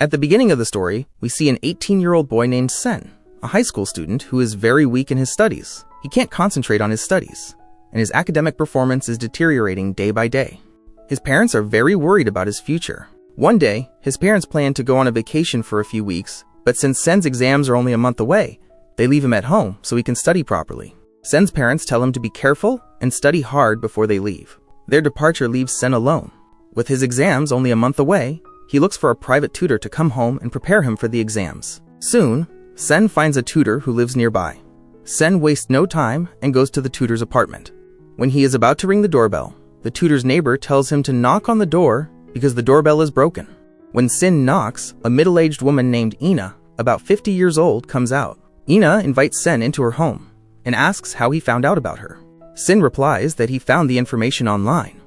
At the beginning of the story, we see an 18-year-old boy named Sen, a high school student who is very weak in his studies. He can't concentrate on his studies, and his academic performance is deteriorating day by day. His parents are very worried about his future. One day, his parents plan to go on a vacation for a few weeks, but since Sen's exams are only a month away, they leave him at home so he can study properly. Sen's parents tell him to be careful and study hard before they leave. Their departure leaves Sen alone. With his exams only a month away, he looks for a private tutor to come home and prepare him for the exams. Soon, Sen finds a tutor who lives nearby. Sen wastes no time and goes to the tutor's apartment. When he is about to ring the doorbell, the tutor's neighbor tells him to knock on the door because the doorbell is broken. When Sen knocks, a middle-aged woman named Ina, about 50 years old, comes out. Ina invites Sen into her home and asks how he found out about her. Sen replies that he found the information online.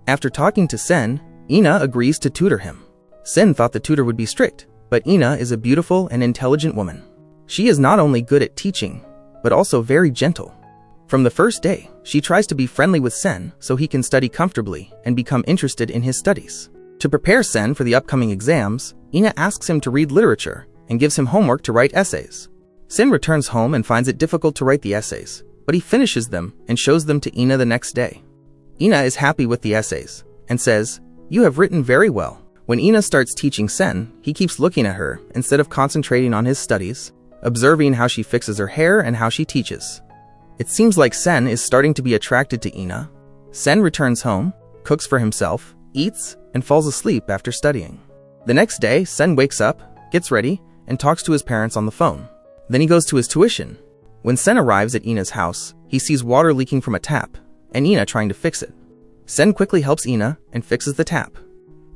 After talking to Sen, Ina agrees to tutor him. Sen thought the tutor would be strict, but Ina is a beautiful and intelligent woman. She is not only good at teaching, but also very gentle. From the first day, she tries to be friendly with Sen so he can study comfortably and become interested in his studies. To prepare Sen for the upcoming exams, Ina asks him to read literature and gives him homework to write essays. Sen returns home and finds it difficult to write the essays, but he finishes them and shows them to Ina the next day. Ina is happy with the essays and says, "You have written very well." When Ina starts teaching Sen, he keeps looking at her instead of concentrating on his studies, observing how she fixes her hair and how she teaches. It seems like Sen is starting to be attracted to Ina. Sen returns home, cooks for himself, eats, and falls asleep after studying. The next day, Sen wakes up, gets ready, and talks to his parents on the phone. Then he goes to his tuition. When Sen arrives at Ina's house, he sees water leaking from a tap, and Ina trying to fix it. Sen quickly helps Ina and fixes the tap.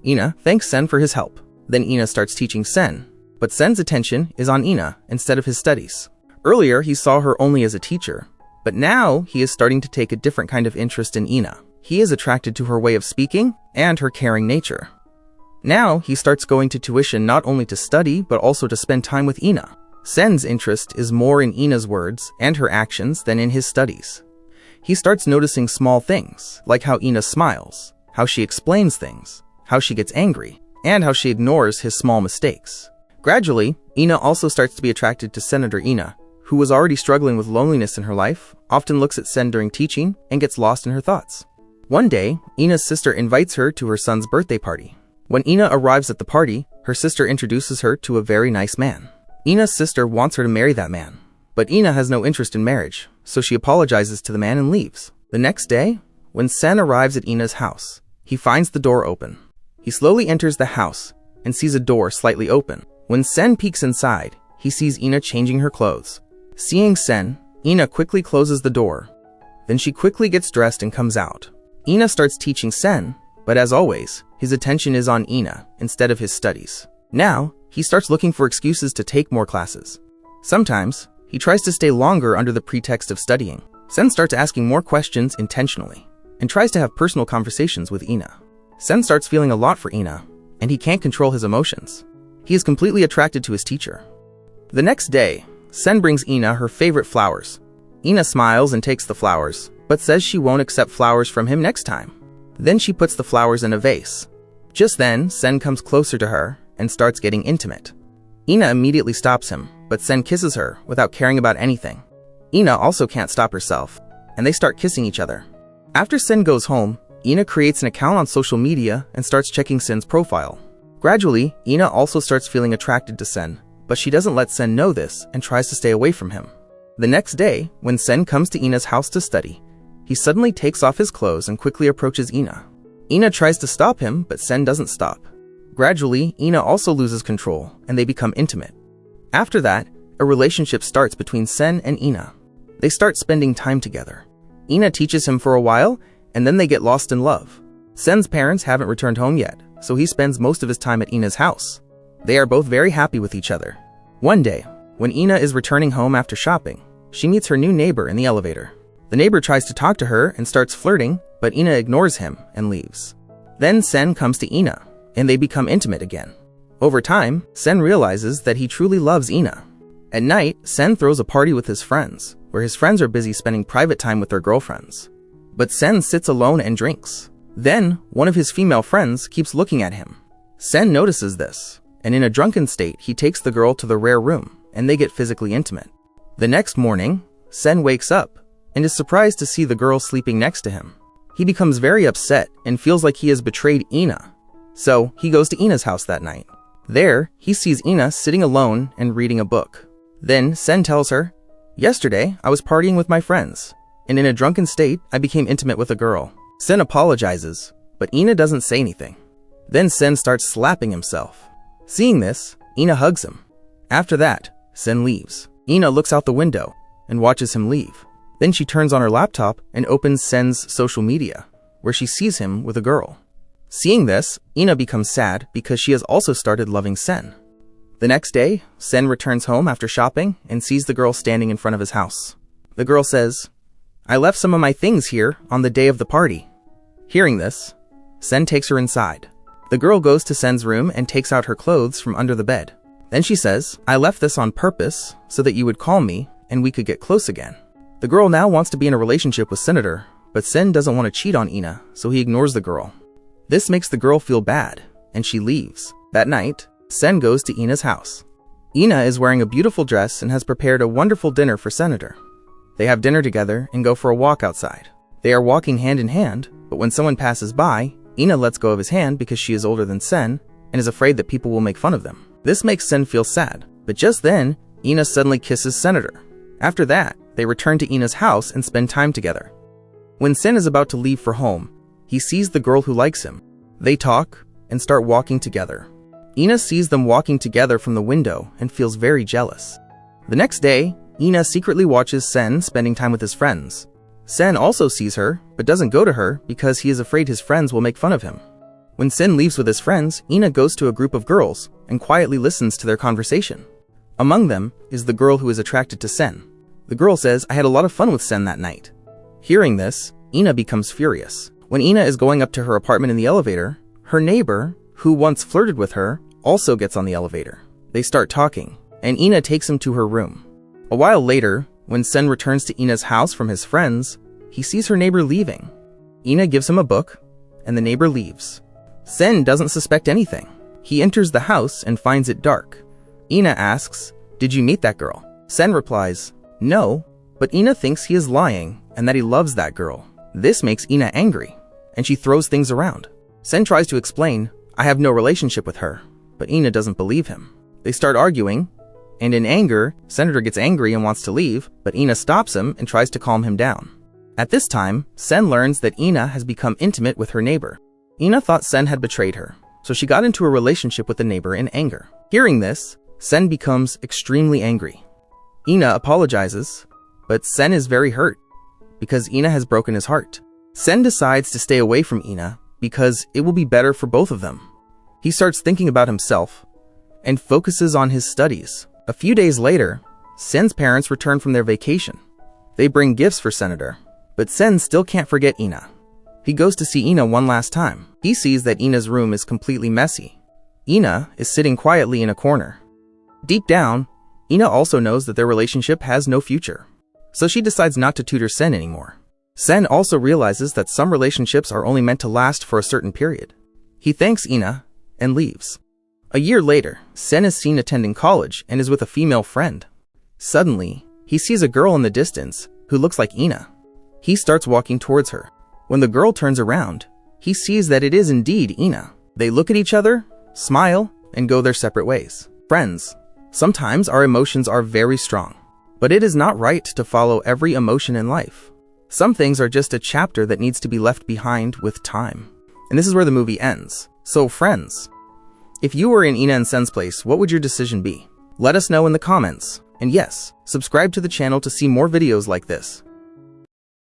Ina thanks Sen for his help. Then Ina starts teaching Sen, but Sen's attention is on Ina instead of his studies. Earlier, he saw her only as a teacher, but now he is starting to take a different kind of interest in Ina. He is attracted to her way of speaking and her caring nature. Now he starts going to tuition not only to study, but also to spend time with Ina. Sen's interest is more in Ina's words and her actions than in his studies. He starts noticing small things, like how Ina smiles, how she explains things, how she gets angry, and how she ignores his small mistakes. Gradually, Ina also starts to be attracted to Senator Ina, who was already struggling with loneliness in her life, often looks at Sen during teaching, and gets lost in her thoughts. One day, Ina's sister invites her to her son's birthday party. When Ina arrives at the party, her sister introduces her to a very nice man. Ina's sister wants her to marry that man, but Ina has no interest in marriage, so she apologizes to the man and leaves. The next day, when Sen arrives at Ina's house, he finds the door open. He slowly enters the house and sees a door slightly open. When Sen peeks inside, he sees Ina changing her clothes. Seeing Sen, Ina quickly closes the door. Then she quickly gets dressed and comes out. Ina starts teaching Sen, but as always, his attention is on Ina instead of his studies. Now, he starts looking for excuses to take more classes. Sometimes, he tries to stay longer under the pretext of studying. Sen starts asking more questions intentionally and tries to have personal conversations with Ina. Sen starts feeling a lot for Ina, and he can't control his emotions. He is completely attracted to his teacher. The next day, Sen brings Ina her favorite flowers. Ina smiles and takes the flowers, but says she won't accept flowers from him next time. Then she puts the flowers in a vase. Just then, Sen comes closer to her and starts getting intimate. Ina immediately stops him, but Sen kisses her without caring about anything. Ina also can't stop herself, and they start kissing each other. After Sen goes home, Ina creates an account on social media and starts checking Sen's profile. Gradually, Ina also starts feeling attracted to Sen, but she doesn't let Sen know this and tries to stay away from him. The next day, when Sen comes to Ina's house to study, he suddenly takes off his clothes and quickly approaches Ina. Ina tries to stop him, but Sen doesn't stop. Gradually, Ina also loses control, and they become intimate. After that, a relationship starts between Sen and Ina. They start spending time together. Ina teaches him for a while, and then they get lost in love. Sen's parents haven't returned home yet, so he spends most of his time at Ina's house. They are both very happy with each other. One day, when Ina is returning home after shopping, she meets her new neighbor in the elevator. The neighbor tries to talk to her and starts flirting, but Ina ignores him and leaves. Then Sen comes to Ina, and they become intimate again. Over time, Sen realizes that he truly loves Ina. At night, Sen throws a party with his friends, where his friends are busy spending private time with their girlfriends. But Sen sits alone and drinks. Then, one of his female friends keeps looking at him. Sen notices this, and in a drunken state, he takes the girl to the rare room, and they get physically intimate. The next morning, Sen wakes up and is surprised to see the girl sleeping next to him. He becomes very upset and feels like he has betrayed Ina. So he goes to Ina's house that night. There, he sees Ina sitting alone and reading a book. Then Sen tells her, "Yesterday, I was partying with my friends, and in a drunken state, I became intimate with a girl." Sen apologizes, but Ina doesn't say anything. Then Sen starts slapping himself. Seeing this, Ina hugs him. After that, Sen leaves. Ina looks out the window and watches him leave. Then she turns on her laptop and opens Sen's social media, where she sees him with a girl. Seeing this, Ina becomes sad because she has also started loving Sen. The next day, Sen returns home after shopping and sees the girl standing in front of his house. The girl says, "I left some of my things here on the day of the party." Hearing this, Sen takes her inside. The girl goes to Sen's room and takes out her clothes from under the bed. Then she says, "I left this on purpose so that you would call me and we could get close again." The girl now wants to be in a relationship with Senator, but Sen doesn't want to cheat on Ina, so he ignores the girl. This makes the girl feel bad, and she leaves. That night, Sen goes to Ina's house. Ina is wearing a beautiful dress and has prepared a wonderful dinner for Senator. They have dinner together and go for a walk outside. They are walking hand in hand, but when someone passes by, Ina lets go of his hand because she is older than Sen and is afraid that people will make fun of them. This makes Sen feel sad, but just then, Ina suddenly kisses Senator. After that, they return to Ina's house and spend time together. When Sen is about to leave for home, he sees the girl who likes him. They talk and start walking together. Ina sees them walking together from the window and feels very jealous. The next day, Ina secretly watches Sen spending time with his friends. Sen also sees her, but doesn't go to her because he is afraid his friends will make fun of him. When Sen leaves with his friends, Ina goes to a group of girls and quietly listens to their conversation. Among them is the girl who is attracted to Sen. The girl says, "I had a lot of fun with Sen that night." Hearing this, Ina becomes furious. When Ina is going up to her apartment in the elevator, her neighbor, who once flirted with her, also gets on the elevator. They start talking, and Ina takes him to her room. A while later, when Sen returns to Ina's house from his friends, he sees her neighbor leaving. Ina gives him a book, and the neighbor leaves. Sen doesn't suspect anything. He enters the house and finds it dark. Ina asks, "Did you meet that girl?" Sen replies, "No," but Ina thinks he is lying and that he loves that girl. This makes Ina angry, and she throws things around. Sen tries to explain, "I have no relationship with her," but Ina doesn't believe him. They start arguing, and in anger, Senator gets angry and wants to leave, but Ina stops him and tries to calm him down. At this time, Sen learns that Ina has become intimate with her neighbor. Ina thought Sen had betrayed her, so she got into a relationship with the neighbor in anger. Hearing this, Sen becomes extremely angry. Ina apologizes, but Sen is very hurt because Ina has broken his heart. Sen decides to stay away from Ina because it will be better for both of them. He starts thinking about himself and focuses on his studies. A few days later, Sen's parents return from their vacation. They bring gifts for Senator, but Sen still can't forget Ina. He goes to see Ina one last time. He sees that Ina's room is completely messy. Ina is sitting quietly in a corner. Deep down, Ina also knows that their relationship has no future, so she decides not to tutor Sen anymore. Sen also realizes that some relationships are only meant to last for a certain period. He thanks Ina and leaves. A year later, Sen is seen attending college and is with a female friend. Suddenly, he sees a girl in the distance who looks like Ina. He starts walking towards her. When the girl turns around, he sees that it is indeed Ina. They look at each other, smile, and go their separate ways. Friends, sometimes our emotions are very strong, but it is not right to follow every emotion in life. Some things are just a chapter that needs to be left behind with time. And this is where the movie ends. So friends, if you were in Ina and Sen's place, what would your decision be? Let us know in the comments. And yes, subscribe to the channel to see more videos like this.